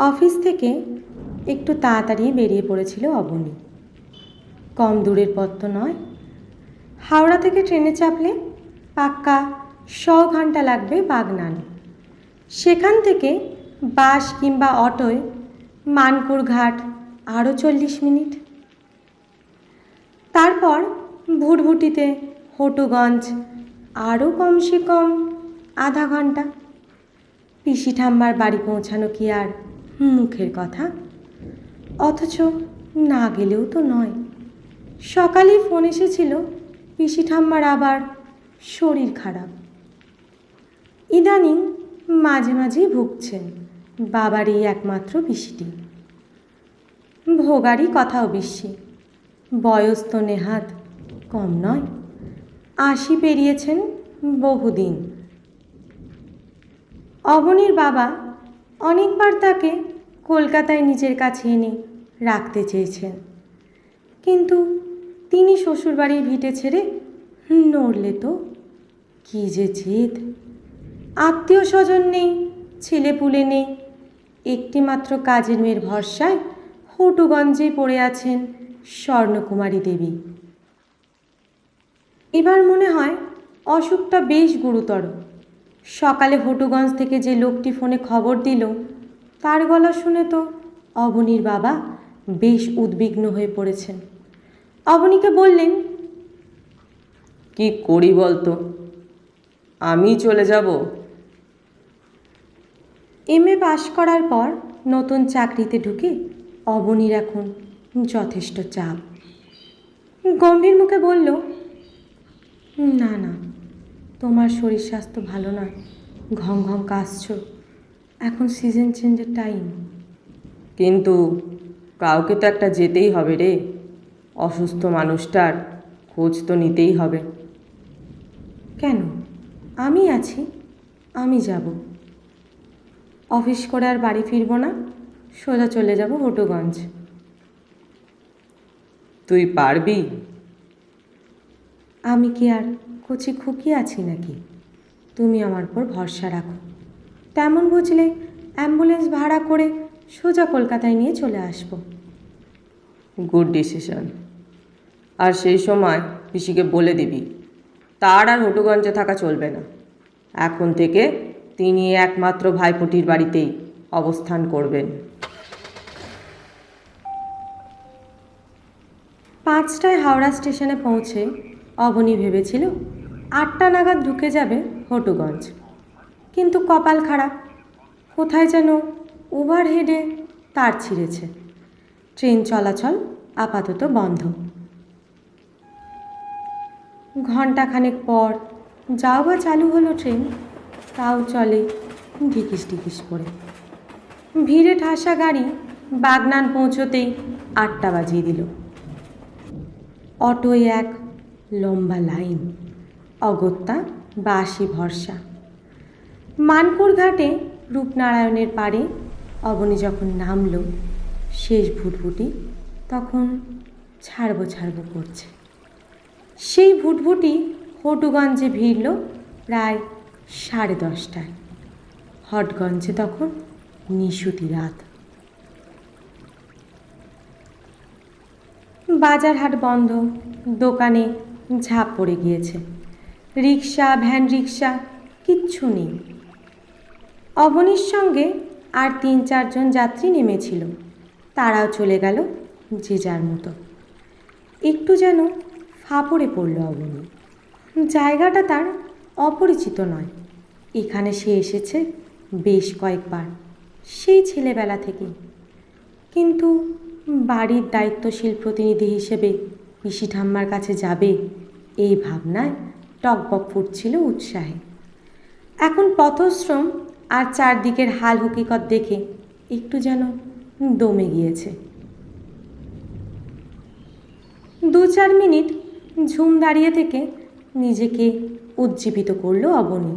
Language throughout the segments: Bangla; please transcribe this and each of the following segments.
অফিস থেকে একটু তাড়াতাড়ি বেরিয়ে পড়েছিল অবনী। কম দূরের পথ তো নয়। হাওড়া থেকে ট্রেনে চাপলে পাক্কা 100 ঘন্টা লাগবে বাগনান। সেখান থেকে বাস কিংবা অটোয় মানপুর ঘাট আরও 40 মিনিট। তারপর ভুটভুটিতে হটুগঞ্জ আরও কমসে কম আধা ঘন্টা। পিসি ঠাম্মার বাড়ি পৌঁছানো কি আর মুখের কথা? অথচ না গেলেও তো নয়। সকালেই ফোন এসেছিল পিসি ঠাম্মার আবার শরীর খারাপ। ইদানিং মাঝে মাঝেই ভুগছেন বাবারই একমাত্র পিসিটি। ভোগারই কথাও বেশি। বয়স তো নেহাত কম নয়। 80 পেরিয়েছেন বহুদিন। অবনীর বাবা অনেকবার তাকে কলকাতায় নিজের কাছে এনে রাখতে চেয়েছেন, কিন্তু তিনি শ্বশুরবাড়ির ভিটে ছেড়ে নড়লে তো কী যে জেদ। আত্মীয় স্বজন নেই, ছেলেপুলে নেই, একটিমাত্র কাজের মেয়ের ভরসায় হটুগঞ্জে পড়ে আছেন স্বর্ণকুমারী দেবী। এবার মনে হয় অসুখটা বেশ গুরুতর। সকালে হটুগঞ্জ থেকে যে লোকটি ফোনে খবর দিল তার গলা শুনে তো অবনীর বাবা বেশ উদ্বিগ্ন হয়ে পড়েছেন। অবনীকে বললেন, কি করি বলতো? আমি চলে যাব। MA পাশ করার পর নতুন চাকরিতে ঢুকে অবনীর এখন যথেষ্ট চাপ। গম্ভীর মুখে বলল, না না, তোমার শরীর স্বাস্থ্য ভালো নয়, ঘং ঘং কাশছ, এখন সিজন চেঞ্জের টাইম। কিন্তু কাউকে তো একটা যেতেই হবে রে। অসুস্থ মানুষটার খোঁজ তো নিতেই হবে। কেন? আমি আছি, আমি যাব। অফিস করে আর বাড়ি ফিরব না, সোজা চলে যাব হটুগঞ্জ। তুই পারবি? আমি কি আর কচি খুকি আছি নাকি? তুমি আমার উপর ভরসা রাখো। তেমন বুঝলে অ্যাম্বুলেন্স ভাড়া করে সোজা কলকাতায় নিয়ে চলে আসব। Good decision. আর সেই সময় পিসিকে বলে দিবি তার আর হটুগঞ্জে থাকা চলবে না। এখন থেকে তিনি একমাত্র ভাইপোটির বাড়িতেই অবস্থান করবেন। 5টায় হাওড়া স্টেশনে পৌঁছে অবনী ভেবেছিল 8টা নাগাদ ঢুকে যাবে হটুগঞ্জ। কিন্তু কপাল খারাপ, কোথায় যেন ওভারহেডে তার ছিঁড়েছে। ট্রেন চলাচল আপাতত বন্ধ। ঘণ্টাখানেক পর যাও বা চালু হলো ট্রেন, তাও চলে ঢিকিস ঢিকিস করে। ভিড়ে ঠাসা গাড়ি বাগনান পৌঁছতেই 8টা বাজিয়ে দিল। অটোয় এক লম্বা লাইন, অগত্যা বাসি ভরসা। মানপুর ঘাটে রূপনারায়ণের পাড়ে অবনী যখন নামল শেষ ভুটভুটি, তখন ছাড়বো ছাড়বো করছে। সেই ভুটভুটি হটুগঞ্জে ভিড়ল প্রায় 10:30টায়। হটগঞ্জে তখন নিশুতি রাত। বাজার হাট বন্ধ, দোকানে ঝাঁপ পড়ে গিয়েছে। রিক্সা, ভ্যান রিক্সা কিচ্ছু নেই। অবনীর সঙ্গে আর 3-4 জন যাত্রী নেমেছিল, তারাও চলে গেল যে যার মতো। একটু যেন ফাঁপড়ে পড়ল অবনী। জায়গাটা তার অপরিচিত নয়। এখানে সে এসেছে বেশ কয়েকবার, সেই ছেলেবেলা থেকে। কিন্তু বাড়ির দায়িত্বশীল প্রতিনিধি হিসেবে পিসি ঠাম্মার কাছে যাবে এই ভাবনায় টকবক ফুটছিল উৎসাহে। এখন পথশ্রম আর চারদিকের হাল হকিকত দেখে একটু যেন দমে গিয়েছে। 2-4 মিনিট ঝুম দাঁড়িয়ে থেকে নিজেকে উজ্জীবিত করল অবনী।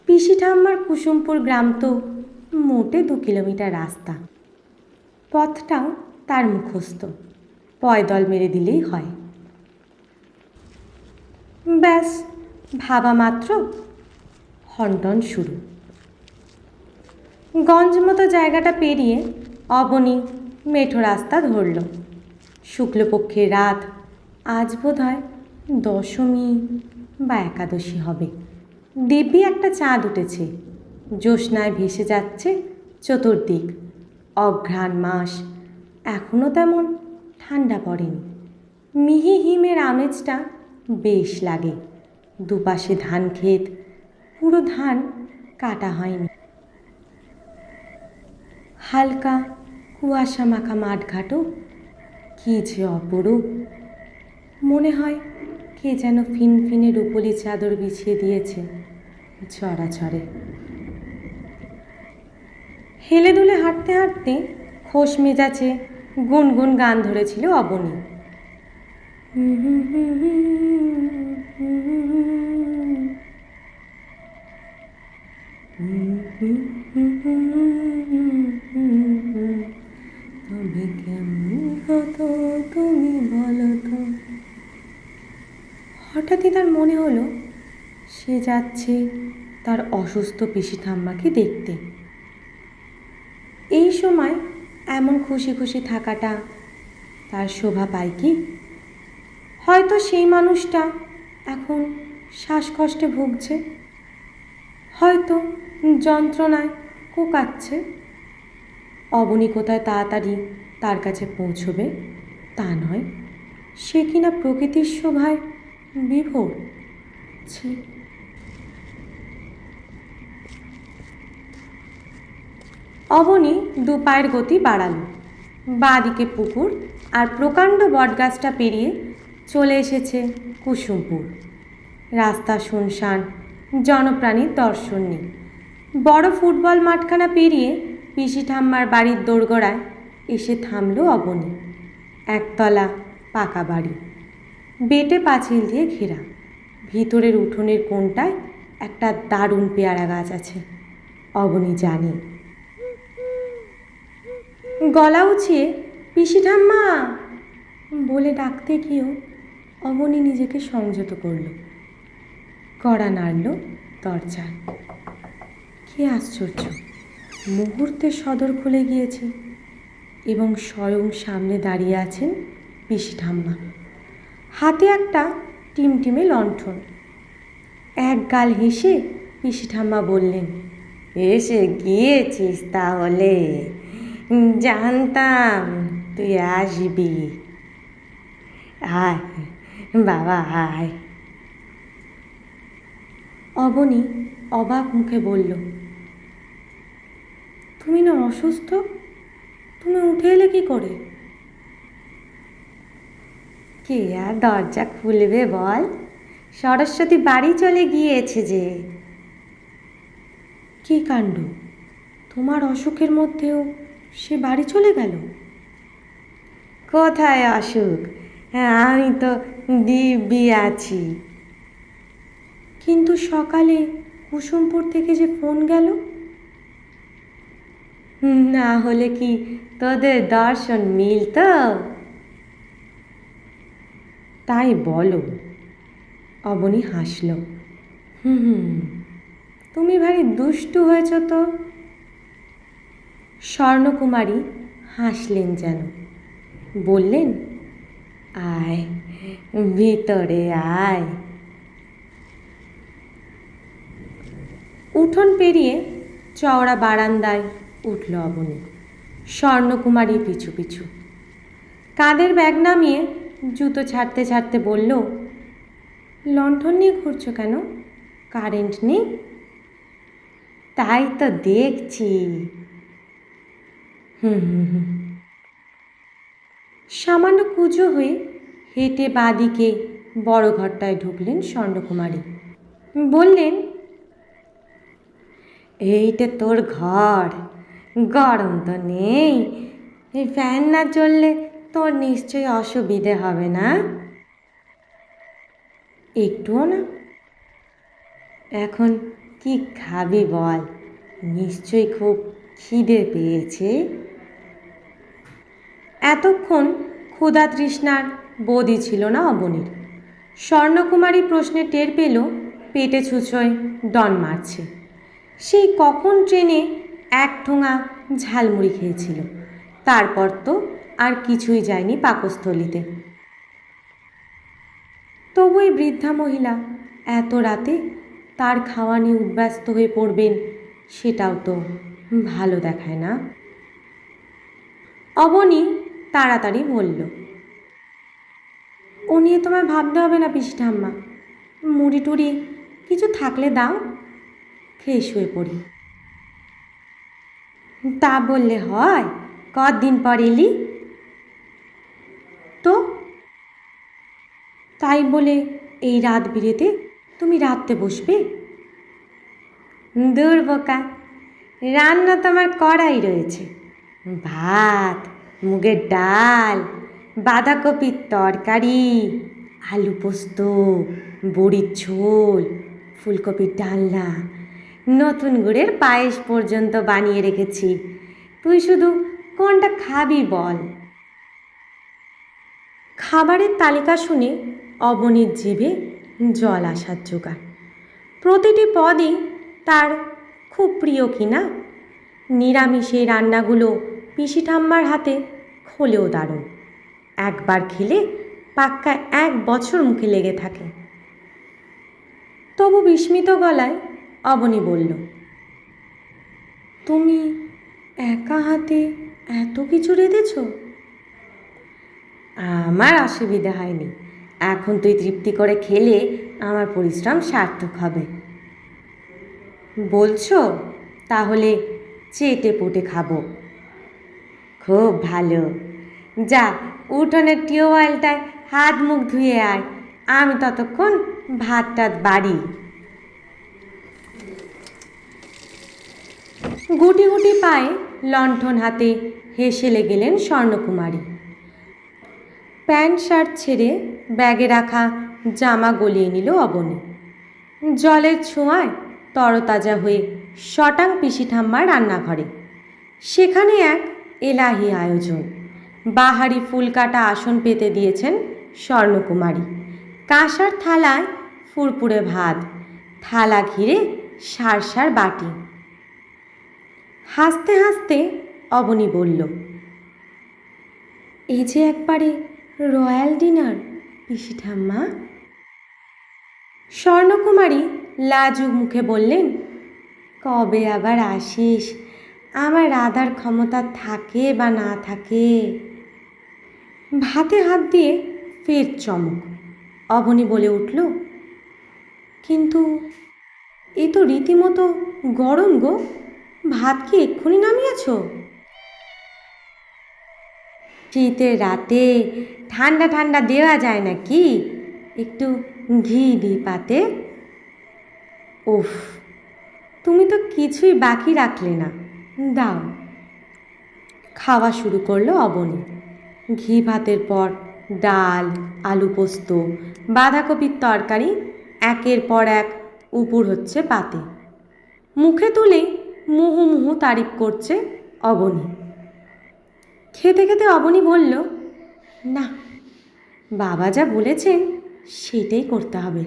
পিসি ঠাম্মার কুসুমপুর গ্রাম তো মোটে 2 কিলোমিটার রাস্তা। পথটাও তার মুখস্থ, পয়দল মেরে দিলেই হয়। ব্যাস, ভাবা মাত্র হনটন শুরু। গঞ্জ মতো জায়গাটা পেরিয়ে অবনী মেঠো রাস্তা ধরল। শুক্লপক্ষের রাত, আজ বোধ হয় দশমী বা একাদশী হবে। দিব্যি একটা চাঁদ উঠেছে, জ্যোৎস্নায় ভেসে যাচ্ছে চতুর্দিক। অঘ্রাণ মাস, এখনও তেমন ঠান্ডা পড়েনি। মিহি হিমের আমেজটা বেশ লাগে। দুপাশে ধান ক্ষেত, পুরো ধান কাটা হয়নি। হালকা কুয়াশা মাখা মাঠঘাটও কী যে অপরূপ। মনে হয় কে যেন ফিনফিনে রুপোলি চাদর বিছিয়ে দিয়েছে চড়াচড়ে। হেলে দুলে হাঁটতে হাঁটতে খোশ মেজাজে গুনগুন গান ধরেছিল অবনী। তবে কেমন হতো তুমি বলো তো। হঠাৎই তার মনে হলো সে যাচ্ছে তার অসুস্থ পিসি ঠাম্মাকে দেখতে। এই সময় এমন খুশি খুশি থাকাটা তার শোভা পায় কি? হয়তো সেই মানুষটা এখন শ্বাসকষ্টে ভুগছে, হয়তো যন্ত্রণায় কোকাচ্ছে। অবনী কোথায় তাড়াতাড়ি তার কাছে পৌঁছবে তা নয়, সে কিনা প্রকৃতির শোভায় বিভোর। ছি! অবনী দু পায়ের গতি বাড়ালো। বাঁ দিকে পুকুর আর প্রকাণ্ড বটগাছটা পেরিয়ে চলে এসেছে কুসুমপুর। রাস্তা শুনশান, জনপ্রাণীর দর্শন নেই। বড় ফুটবল মাঠখানা পেরিয়ে পিসি ঠাম্মার বাড়ির দোরগোড়ায় এসে থামল অবনী। একতলা পাকা বাড়ি, বেটে পাঁচিল দিয়ে ঘেরা। ভিতরের উঠোনের কোণটায় একটা দারুণ পেয়ারা গাছ আছে। অবনী জানে। গলা উঁচিয়ে পিসি ঠাম্মা বলে ডাকতে গিয়েও অবনী নিজেকে সংযত করল। কড়া নাড়ল দরজায়। কি আশ্চর্য! মুহূর্তে সদর খুলে গিয়েছে এবং স্বয়ং সামনে দাঁড়িয়ে আছেন পিসি ঠাম্মা। হাতে একটা টিমটিমে লণ্ঠন। এক গাল হেসে পিসি ঠাম্মা বললেন, এসে গিয়েছিস তাহলে? জানতাম তুই আসবি। আয় বাবা আয়। অবনী অবাক মুখে বলল, তুমি না অসুস্থ? তুমি উঠে এলে কি করে? কে আর দরজা খুলবে বল? সরস্বতী বাড়ি চলে গিয়েছে যে। কী কাণ্ড! তোমার অসুখের মধ্যেও সে বাড়ি চলে গেল? কোথায় অসুখ? আমি তো দিব্যি আছি। কিন্তু সকালে কুসুমপুর থেকে যে ফোন গেল, না হলে কি তোদের দর্শন মিলত? তাই বলো। অবনী হাসল। তুমি ভারী দুষ্টু হয়েছ তো। স্বর্ণকুমারী হাসলেন যেন, বললেন, আয় ভিতরে আয়। উঠোন পেরিয়ে চওড়া বারান্দায় উঠল অবনী, স্বর্ণকুমারী পিছু পিছু। কাঁধের ব্যাগ নামিয়ে জুতো ছাড়তে ছাড়তে বলল, লণ্ঠন নিয়ে ঘুরছো কেন? কারেন্ট নেই? তাই তো দেখছি। সামান্য কুঁজো হয়ে হেঁটে বাঁদিকে বড় ঘরটায় ঢুকলেন স্বর্ণকুমারী। বললেন, এইটা তোর ঘর। গরম তো নেই? এই ফ্যান না চললে তোর নিশ্চয়ই অসুবিধে হবে না? একটুও না। এখন কি খাবি বল? নিশ্চয়ই খুব খিদে পেয়েছে। এতক্ষণ ক্ষুধা তৃষ্ণার বোধই ছিল না অবনীর। স্বর্ণকুমারী প্রশ্নে টের পেল পেটে ছুঁচোয় ডন মারছে। সেই কখন ট্রেনে এক ঠোঙা ঝালমুড়ি খেয়েছিল। তারপর তো আর কিছুই যায়নি পাকস্থলিতে। তবু এই বৃদ্ধা মহিলা এত রাতে তার খাওয়া নিয়ে উদ্ব্যস্ত হয়ে পড়বেন, সেটাও তো ভালো দেখায় না। অবনী তাড়াতাড়ি বলল, ও নিয়ে তোমায় ভাবতে হবে না পিসি ঠাম্মা, মুড়ি টুড়ি কিছু থাকলে দাও, খেয়ে শুয়ে পড়ি। তা বললে হয়? কদিন পর এলি তো, তাই বলে এই রাত বিরেতে তুমি রাঁধতে বসবে? দূর বোকা, রান্না তো আমার করাই রয়েছে। ভাত, মুগের ডাল, বাঁধাকপির তরকারি, আলু পোস্ত, বড়ির ঝোল, ফুলকপির ডালনা, নতুন গুড়ের পায়েস পর্যন্ত বানিয়ে রেখেছি। তুই শুধু কোনটা খাবি বল। খাবারের তালিকা শুনে অবনীর জিভে জল আসার জোগাড়। প্রতিটি পদই তার খুব প্রিয় কিনা। নিরামিষে রান্নাগুলো পিসি ঠাম্মার হাতে খোলেও দারুণ। একবার খেলে পাক্কা 1 বছর মুখে লেগে থাকে। তবু বিস্মিত গলায় অবনী বলল, তুমি একা হাতে এত কিছু রেঁধেছ? আমার অসুবিধা হয়নি। এখন তুই তৃপ্তি করে খেলে আমার পরিশ্রম সার্থক হবে। বলছো? তাহলে চেটে পুটে খাবো। খুব ভালো, যা উঠোনের টিউবওয়েলটায় হাত মুখ ধুয়ে আয়, আমি ততক্ষণ ভাত টাত বাড়ি। গুটি গুটি পায়ে লণ্ঠন হাতে হেসেলে গেলেন স্বর্ণকুমারী। প্যান্ট শার্ট ছেড়ে ব্যাগে রাখা জামা গলিয়ে নিল অবনী। জলের ছোঁয়ায় তরতাজা হয়ে শটাং পিসি ঠাম্মার রান্নাঘরে। সেখানে এক এলাহি আয়োজন। বাহারি ফুলকাটা আসন পেতে দিয়েছেন স্বর্ণকুমারী। কাঁসার থালায় ফুরফুরে ভাত, থালা ঘিরে সার সার বাটি। হাসতে হাসতে অবনী বলল, এই যে একবারে রয়্যাল ডিনার পিসি ঠাম্মা। স্বর্ণকুমারী লাজুক মুখে বললেন, কবে আবার আসিস? আমার রাধার ক্ষমতা থাকে বা না থাকে। ভাতে হাত দিয়ে ফের চমক। অবনী বলে উঠল, কিন্তু এ তো রীতিমতো গরম গো, ভাত কি এক্ষুনি নামিয়েছ? শীতের রাতে ঠান্ডা ঠান্ডা দেওয়া যায় না কি? একটু ঘি দিই পাতে। উফ, তুমি তো কিছুই বাকি রাখলে না, দাও। খাওয়া শুরু করলো অবনী। ঘি ভাতের পর ডাল, আলু পোস্ত, বাঁধাকপির তরকারি একের পর এক উপুড় হচ্ছে পাতে। মুখে তুলে মুহু মুহু তারিফ করছে অবনী। খেতে খেতে অবনী বলল, না, বাবা যা বলেছেন সেটাই করতে হবে।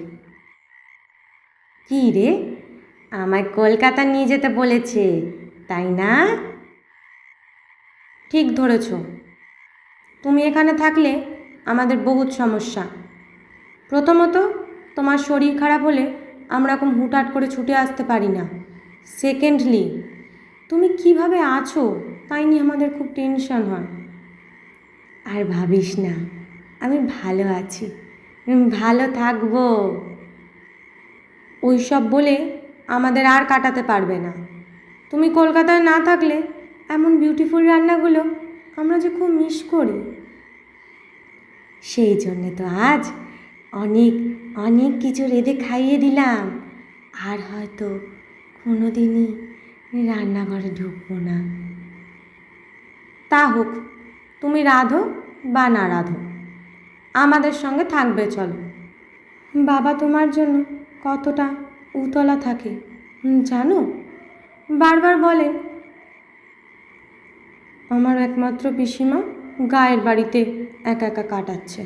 কী রে, আমায় কলকাতা নিয়ে যেতে বলেছে তাই না? ঠিক ধরেছ। তুমি এখানে থাকলে আমাদের বহুত সমস্যা। প্রথমত, তোমার শরীর খারাপ হলে আমরা এরকম হুটহাট করে ছুটে আসতে পারি না। সেকেন্ডলি, তুমি কিভাবে আছো তাই নিয়ে আমাদের খুব টেনশন হয়। আর ভাবিস না, আমি ভালো আছি, ভালো থাকবো। ওই সব বলে আমাদের আর কাটাতে পারবে না। তুমি কলকাতায় না থাকলে এমন বিউটিফুল রান্নাগুলো আমরা যে খুব মিস করি। সেই জন্যে তো আজ অনেক অনেক কিছু রেঁধে খাইয়ে দিলাম। আর হয়তো কোনো দিনই রান্নাঘরে ঢুকবো না। তা হোক, তুমি রাঁধো বা না রাঁধো, আমাদের সঙ্গে থাকবে চলো। বাবা তোমার জন্য কতটা উতলা থাকে জানো? বারবার বলেন আমার একমাত্র পিসিমা গায়ের বাড়িতে একা একা কাটাচ্ছে,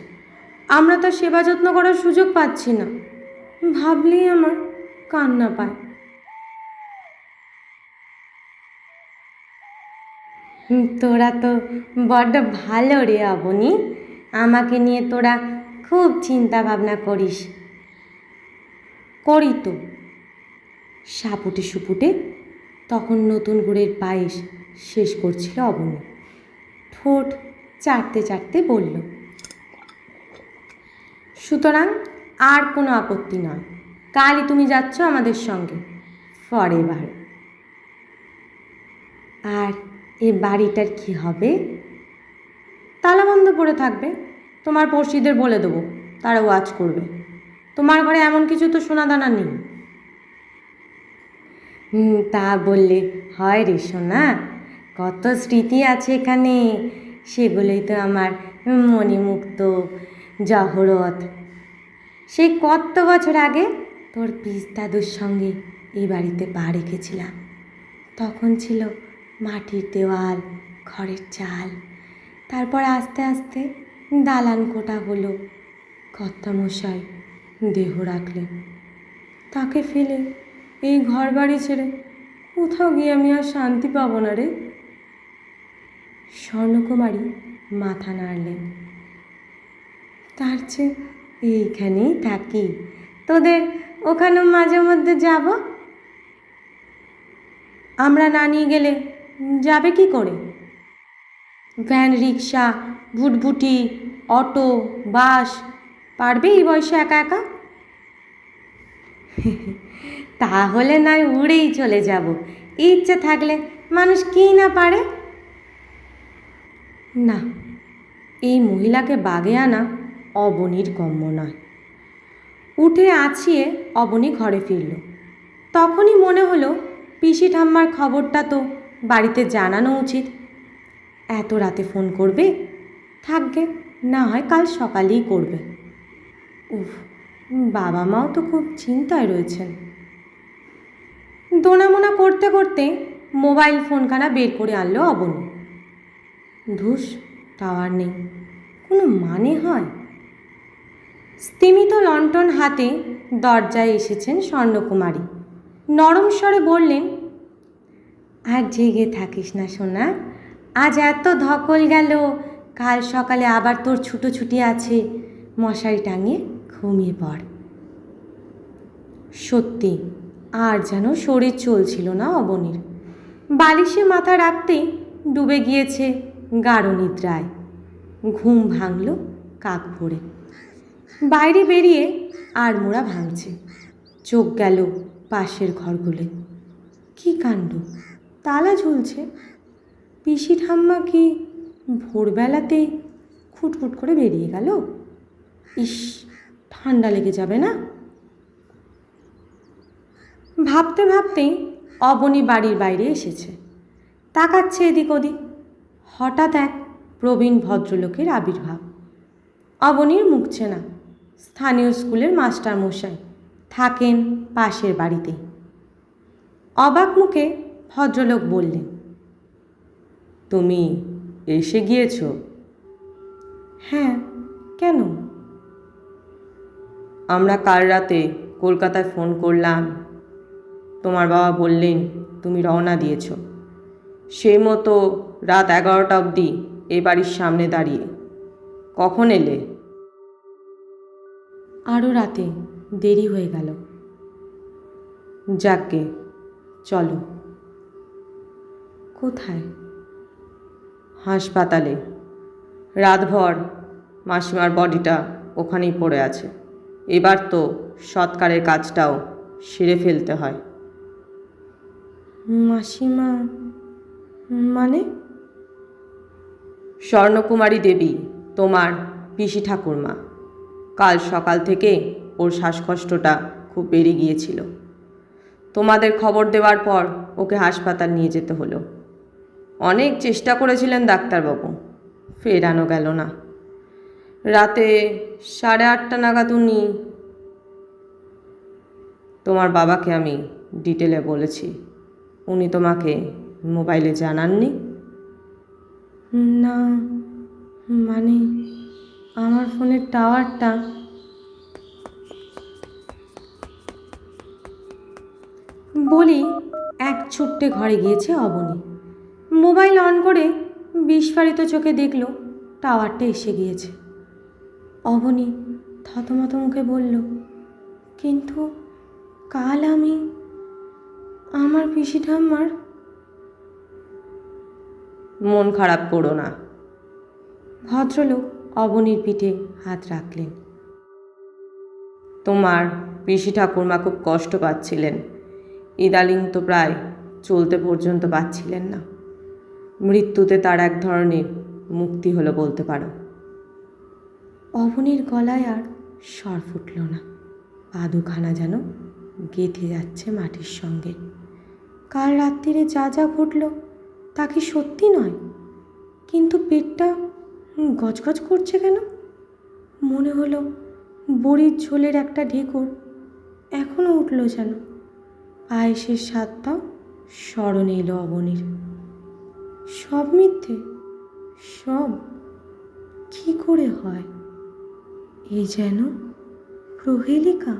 আমরা তার সেবা যত্ন করার সুযোগ পাচ্ছি না। ভাবলেই আমার কান্না পায়। তোরা তো বড্ড ভালো রে অবনী, আমাকে নিয়ে তোরা খুব চিন্তা ভাবনা করিস। করি তো। সাপুটে সুপুটে তখন নতুন গুড়ের পায়েস শেষ করছিল অবনী। ঠোঁট চাটতে চাটতে বলল, সুতরাং আর কোনো আপত্তি নয়, কালই তুমি যাচ্ছ আমাদের সঙ্গে ফরএভার। আর এ বাড়িটার কি হবে? তালাবন্ধ পড়ে থাকবে। তোমার পড়শিদের বলে দেবো, তারা ওয়াচ করবে। তোমার ঘরে এমন কিছু তো সোনাদানা নেই। তা বললে হয় রে সোনা, কত স্মৃতি আছে এখানে, সেগুলোই তো আমার মণিমুক্ত জহরত। সেই কত বছর আগে তোর পিস দাদুর সঙ্গে এই বাড়িতে পা রেখেছিলাম। তখন ছিল মাটির দেওয়াল, খড়ের চাল, তারপর আস্তে আস্তে দালান কোটা হলো। কর্তামশাই দেহ রাখলেন, তাকে ফেলে এই ঘর বাড়ি ছেড়ে কোথাও গিয়ে আমি আর শান্তি পাবো না রে। স্বর্ণকুমারী মাথা নাড়লেন। তার চেয়ে এইখানেই থাকি, তোদের ওখানেও মাঝে মধ্যে যাব। আমরা না নিয়ে গেলে যাবে কি করে? ভ্যান, রিক্সা, ভুটভুটি, অটো, বাস পারবে এই বয়সে একা একা? তাহলে নয় উড়েই চলে যাব, ইচ্ছে থাকলে মানুষ কী না পারে। না, এই মহিলাকে বাগে আনা অবনীর গম্য নয়। উঠে আছিয়ে অবনী ঘরে ফিরল। তখনই মনে হলো পিসি ঠাম্মার খবরটা তো বাড়িতে জানানো উচিত। এত রাতে ফোন করবে? থাকবে, না হয় কাল সকালেই করবে। উফ, বাবা মাও তো খুব চিন্তায় রয়েছেন। দোনামোনা করতে করতে মোবাইল ফোনখানা বের করে আনলো অবনী। ধুস, টাওয়ার নেই, কোনো মানে হয়? স্তিমিত লণ্ঠন হাতে দরজায় এসেছেন স্বর্ণকুমারী। নরম স্বরে বললেন, আর জেগে থাকিস না সোনা, আজ এত ধকল গেল, কাল সকালে আবার তোর ছুটোছুটি আছে, মশারি টাঙিয়ে ঘুমিয়ে পড়। সত্যি আর যেন শরীর চলছিল না অবনীর। বালিশে মাথা রাখতেই ডুবে গিয়েছে গাঢ় নিদ্রায়। ঘুম ভাঙল কাক ভরে। বাইরে বেরিয়ে আড়মোড়া ভাঙছে। চোখ গেল পাশের ঘরগুলো। কি কাণ্ড, তালা ঝুলছে। পিসি ঠাম্মা কি ভোরবেলাতে খুটখুট করে বেরিয়ে গেল? ইস, ঠান্ডা লেগে যাবে না? ভাবতে ভাবতেই অবনী বাড়ির বাইরে এসেছে। তাকাচ্ছে এদিক ওদিক। হঠাৎ এক প্রবীণ ভদ্রলোকের আবির্ভাব। অবনীর মুখ চেনা। স্থানীয় স্কুলের মাস্টার মশাই, থাকেন পাশের বাড়িতেই। অবাক মুখে ভদ্রলোক বললেন, তুমি এসে গিয়েছ? হ্যাঁ, কেন? আমরা কাল রাতে কলকাতায় ফোন করলাম, তোমার বাবা বললেন তুমি রওনা দিয়েছ। সেই মতো রাত 11টা অবধি এ বাড়ির সামনে দাঁড়িয়ে। কখন এলে? আরও রাতে, দেরি হয়ে গেল। যাকগে, চলো। কোথায়? হাসপাতালে। রাতভর মাসিমার বডিটা ওখানেই পড়ে আছে। এবার তো সৎকারের কাজটাও সেরে ফেলতে হয়। মাসিমা মানে? স্বর্ণকুমারী দেবী, তোমার পিসি ঠাকুরমা। কাল সকাল থেকে ওর শ্বাসকষ্টটা খুব বেড়ে গিয়েছিল। তোমাদের খবর দেওয়ার পর ওকে হাসপাতাল নিয়ে যেতে হলো। অনেক চেষ্টা করেছিলেন ডাক্তারবাবু, ফেরানো গেল না। রাতে 8:30 নাগাদ উনি, তোমার বাবাকে আমি ডিটেলে বলেছি। উনি তোমাকে মোবাইলে জানাননি? না, মানে আমার ফোনের টাওয়ারটা। বলি এক ছুট্টে ঘরে গিয়েছে অবনী। মোবাইল অন করে বিস্ফারিত চোখে দেখল টাওয়ারটা এসে গিয়েছে। অবনী থতমত মুখে বলল, কিন্তু কাল আমি আমার পিসি ঠাম্মার। মন খারাপ করো না। ভদ্রলোক অবনীর পিঠে হাত রাখলেন। তোমার পিসি ঠাকুরমা খুব কষ্ট পাচ্ছিলেন, ইদালিং তো প্রায় চলতে পর্যন্ত পাচ্ছিলেন না। মৃত্যুতে তার এক ধরনের মুক্তি হলো বলতে পারো। অবনীর গলায় আর স্বর ফুটল না, পা দুখানা যেন গেঁথে যাচ্ছে মাটির সঙ্গে। কাল রাত্রিরে যা যা ঘটল তা কি সত্যি নয়? কিন্তু পেটটা গজগজ করছে কেন? মনে হলো বড়ির ঝোলের একটা ঢেকুর এখনও উঠল যেন। পায়েসের স্বাদটাও স্মরণে এলো অবনীর। সব মিথ্যে, সব কি করে হয়? এই যেন প্রহেলিকা।